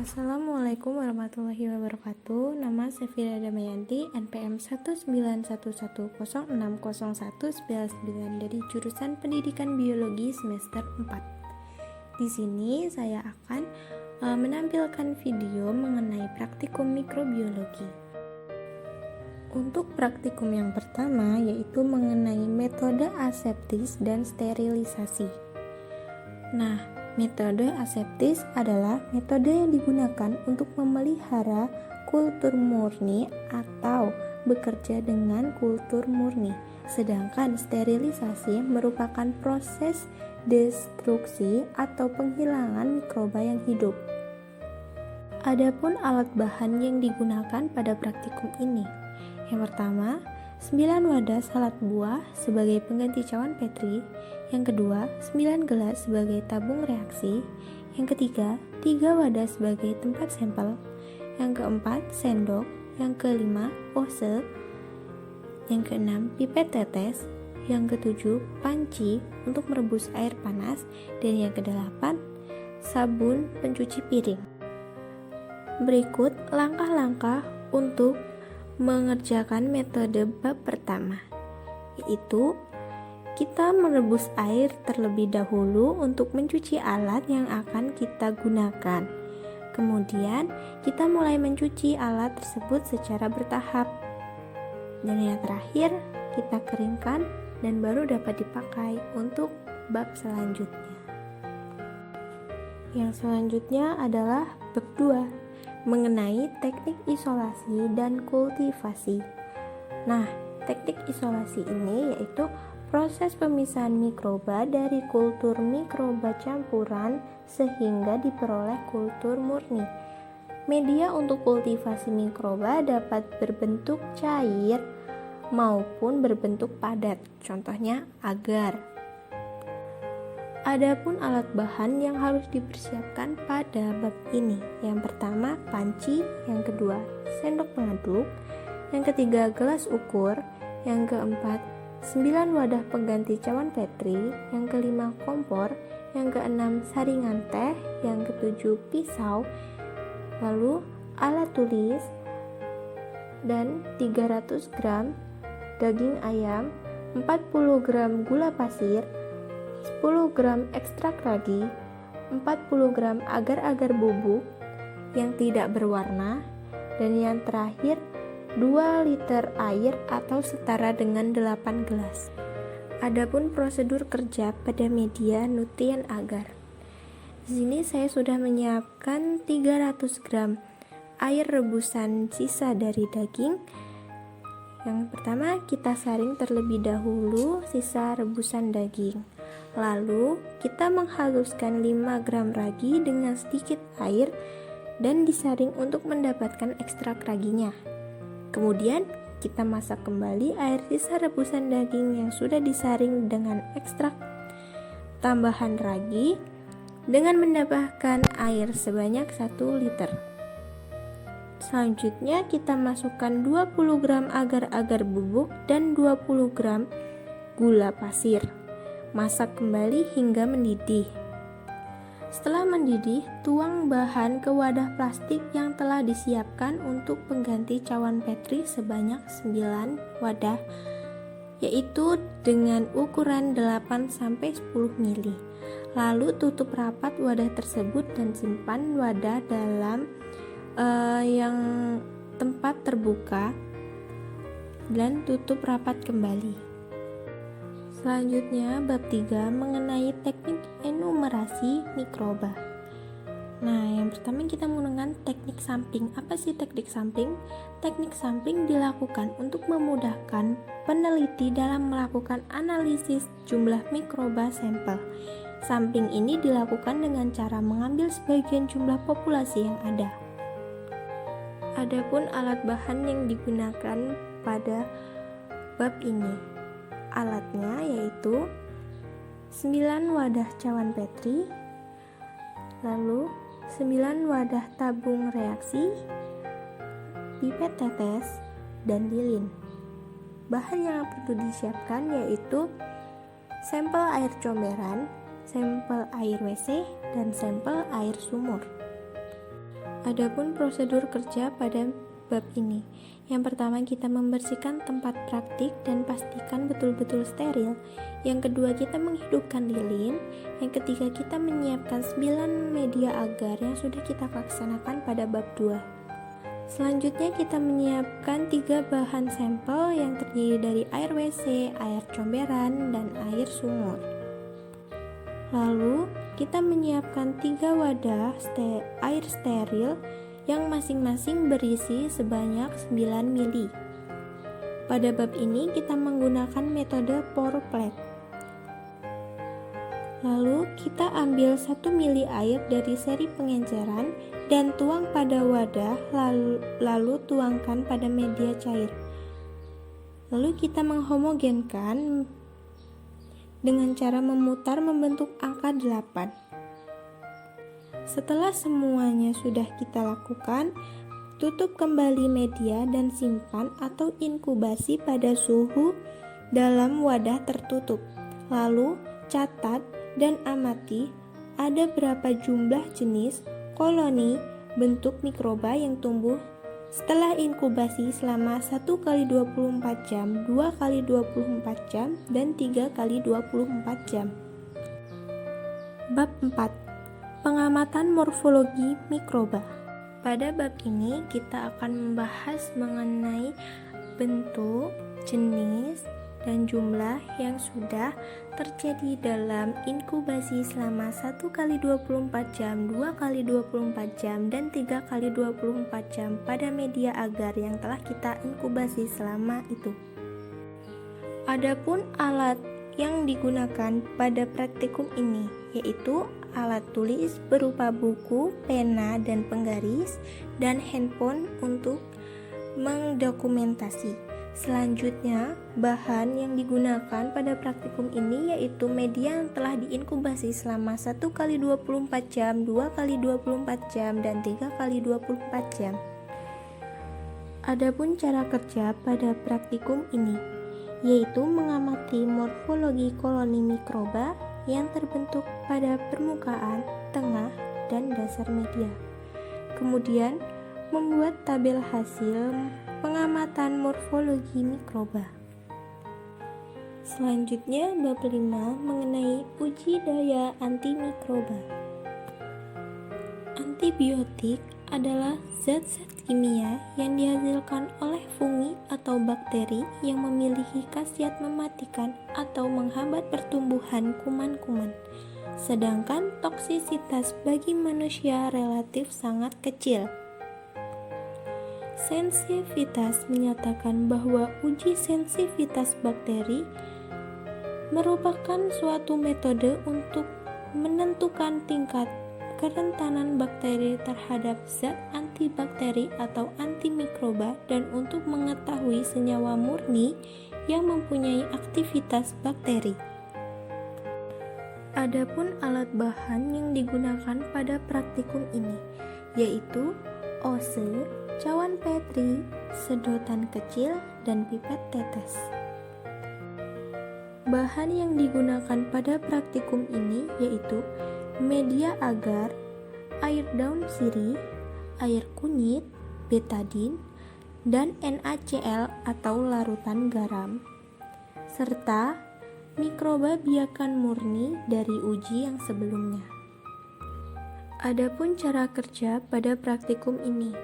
Assalamualaikum warahmatullahi wabarakatuh. Nama Sefira Damayanti, NPM 19110601999 dari jurusan Pendidikan Biologi semester 4. Di sini saya akan menampilkan video mengenai praktikum mikrobiologi. Untuk praktikum yang pertama yaitu mengenai metode aseptis dan sterilisasi. Nah, metode aseptis adalah metode yang digunakan untuk memelihara kultur murni atau bekerja dengan kultur murni. Sedangkan sterilisasi merupakan proses destruksi atau penghilangan mikroba yang hidup. Adapun alat bahan yang digunakan pada praktikum ini. Yang pertama, 9 wadah salad buah sebagai pengganti cawan Petri. Yang kedua, 9 gelas sebagai tabung reaksi. Yang ketiga, 3 wadah sebagai tempat sampel. Yang keempat, sendok. Yang kelima, pose. Yang keenam, pipet tetes. Yang ketujuh, panci untuk merebus air panas. Dan yang kedelapan, sabun pencuci piring. Berikut langkah-langkah untuk mengerjakan metode bab pertama, yaitu kita merebus air terlebih dahulu untuk mencuci alat yang akan kita gunakan. Kemudian kita mulai mencuci alat tersebut secara bertahap. Dan yang terakhir, kita keringkan dan baru dapat dipakai untuk bab selanjutnya. Yang selanjutnya adalah bab 2, mengenai teknik isolasi dan kultivasi. Nah, teknik isolasi ini yaitu proses pemisahan mikroba dari kultur mikroba campuran sehingga diperoleh kultur murni. Media untuk kultivasi mikroba dapat berbentuk cair maupun berbentuk padat, contohnya agar. Adapun alat bahan yang harus dipersiapkan pada bab ini. Yang pertama, panci. Yang kedua, sendok pengaduk. Yang ketiga, gelas ukur. Yang keempat, 9 wadah pengganti cawan Petri. Yang kelima, kompor. Yang keenam, saringan teh. Yang ketujuh, pisau. Lalu, alat tulis. Dan 300 gram daging ayam, 40 gram gula pasir, 10 gram ekstrak ragi, 40 gram agar-agar bubuk yang tidak berwarna, dan yang terakhir 2 liter air atau setara dengan 8 gelas. Adapun prosedur kerja pada media nutrien agar. Di sini saya sudah menyiapkan 300 gram air rebusan sisa dari daging. Yang pertama, kita saring terlebih dahulu sisa rebusan daging. Lalu, kita menghaluskan 5 gram ragi dengan sedikit air dan disaring untuk mendapatkan ekstrak raginya. Kemudian, kita masak kembali air sisa rebusan daging yang sudah disaring dengan ekstrak tambahan ragi dengan menambahkan air sebanyak 1 liter. Selanjutnya, kita masukkan 20 gram agar-agar bubuk dan 20 gram gula pasir. Masak kembali hingga mendidih. Setelah mendidih, tuang bahan ke wadah plastik yang telah disiapkan untuk pengganti cawan Petri sebanyak 9 wadah, yaitu dengan ukuran 8-10 ml. Lalu tutup rapat wadah tersebut dan simpan wadah dalam yang tempat terbuka dan tutup rapat kembali. Selanjutnya, bab 3 mengenai teknik enumerasi mikroba. Nah, yang pertama kita menggunakan teknik sampling. Apa sih teknik sampling? Teknik sampling dilakukan untuk memudahkan peneliti dalam melakukan analisis jumlah mikroba sampel. Sampling ini dilakukan dengan cara mengambil sebagian jumlah populasi yang ada. Adapun alat bahan yang digunakan pada bab ini. Alatnya yaitu 9 wadah cawan Petri, lalu 9 wadah tabung reaksi, pipet tetes, dan lilin. Bahan yang perlu disiapkan yaitu sampel air comberan, sampel air WC, dan sampel air sumur. Adapun prosedur kerja pada bab ini. Yang pertama, kita membersihkan tempat praktik dan pastikan betul-betul steril. Yang kedua, kita menghidupkan lilin. Yang ketiga, kita menyiapkan 9 media agar yang sudah kita laksanakan pada bab 2. Selanjutnya, kita menyiapkan 3 bahan sampel yang terdiri dari air WC, air comberan, dan air sumur. Lalu, kita menyiapkan 3 wadah air steril yang masing-masing berisi sebanyak 9 ml. Pada bab ini kita menggunakan metode pour plate. Lalu kita ambil 1 ml air dari seri pengenceran dan tuang pada wadah, lalu tuangkan pada media cair. Lalu kita menghomogenkan dengan cara memutar membentuk angka 8. Setelah semuanya sudah kita lakukan, tutup kembali media dan simpan atau inkubasi pada suhu dalam wadah tertutup. Lalu, catat dan amati ada berapa jumlah jenis koloni bentuk mikroba yang tumbuh setelah inkubasi selama 1x24 jam, 2x24 jam, dan 3x24 jam. Bab 4. Pengamatan morfologi mikroba. Pada bab ini kita akan membahas mengenai bentuk, jenis, dan jumlah yang sudah terjadi dalam inkubasi selama 1x24 jam, 2x24 jam, dan 3x24 jam pada media agar yang telah kita inkubasi selama itu. Adapun alat yang digunakan pada praktikum ini yaitu alat tulis berupa buku, pena, dan penggaris, dan handphone untuk mendokumentasi. Selanjutnya, bahan yang digunakan pada praktikum ini yaitu media yang telah diinkubasi selama 1x24 jam, 2x24 jam, dan 3x24 jam. Adapun cara kerja pada praktikum ini yaitu mengamati morfologi koloni mikroba yang terbentuk pada permukaan, tengah, dan dasar media. Kemudian, membuat tabel hasil pengamatan morfologi mikroba. Selanjutnya, bab 5 mengenai uji daya antimikroba. Antibiotik adalah zat-zat kimia yang dihasilkan oleh fungi atau bakteri yang memiliki khasiat mematikan atau menghambat pertumbuhan kuman-kuman, sedangkan toksisitas bagi manusia relatif sangat kecil. Sensitivitas menyatakan bahwa uji sensitivitas bakteri merupakan suatu metode untuk menentukan tingkat kerentanan bakteri terhadap zat antibakteri atau antimikroba dan untuk mengetahui senyawa murni yang mempunyai aktivitas bakteri. Adapun alat bahan yang digunakan pada praktikum ini yaitu ose, cawan petri, sedotan kecil, dan pipet tetes. Bahan yang digunakan pada praktikum ini yaitu media agar, air daun sirih, air kunyit, betadin, dan NaCl atau larutan garam, serta mikroba biakan murni dari uji yang sebelumnya. Adapun cara kerja pada praktikum ini,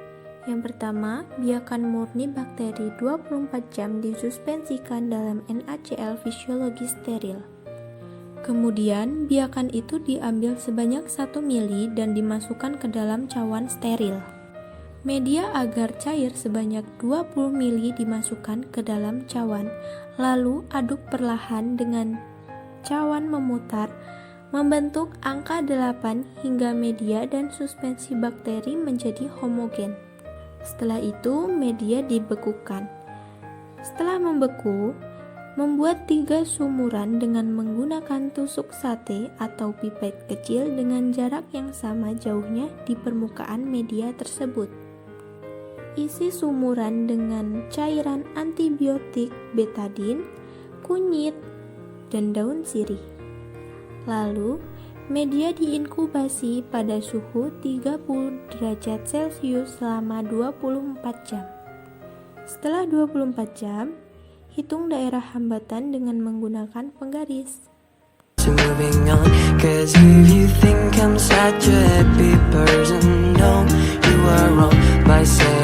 yang pertama, biakan murni bakteri 24 jam disuspensikan dalam NaCl fisiologi steril. Kemudian, biakan itu diambil sebanyak 1 ml dan dimasukkan ke dalam cawan steril. Media agar cair sebanyak 20 ml dimasukkan ke dalam cawan, lalu aduk perlahan dengan cawan memutar, membentuk angka 8 hingga media dan suspensi bakteri menjadi homogen. Setelah itu, media dibekukan. Setelah membeku, membuat 3 sumuran dengan menggunakan tusuk sate atau pipet kecil dengan jarak yang sama jauhnya di permukaan media tersebut. Isi sumuran dengan cairan antibiotik betadin, kunyit, dan daun sirih. Lalu, Media diinkubasi pada suhu 30 derajat Celcius selama 24 jam. Setelah 24 jam, hitung daerah hambatan dengan menggunakan penggaris. Moving on, 'cause if you think I'm such a happy person, no, you are wrong by saying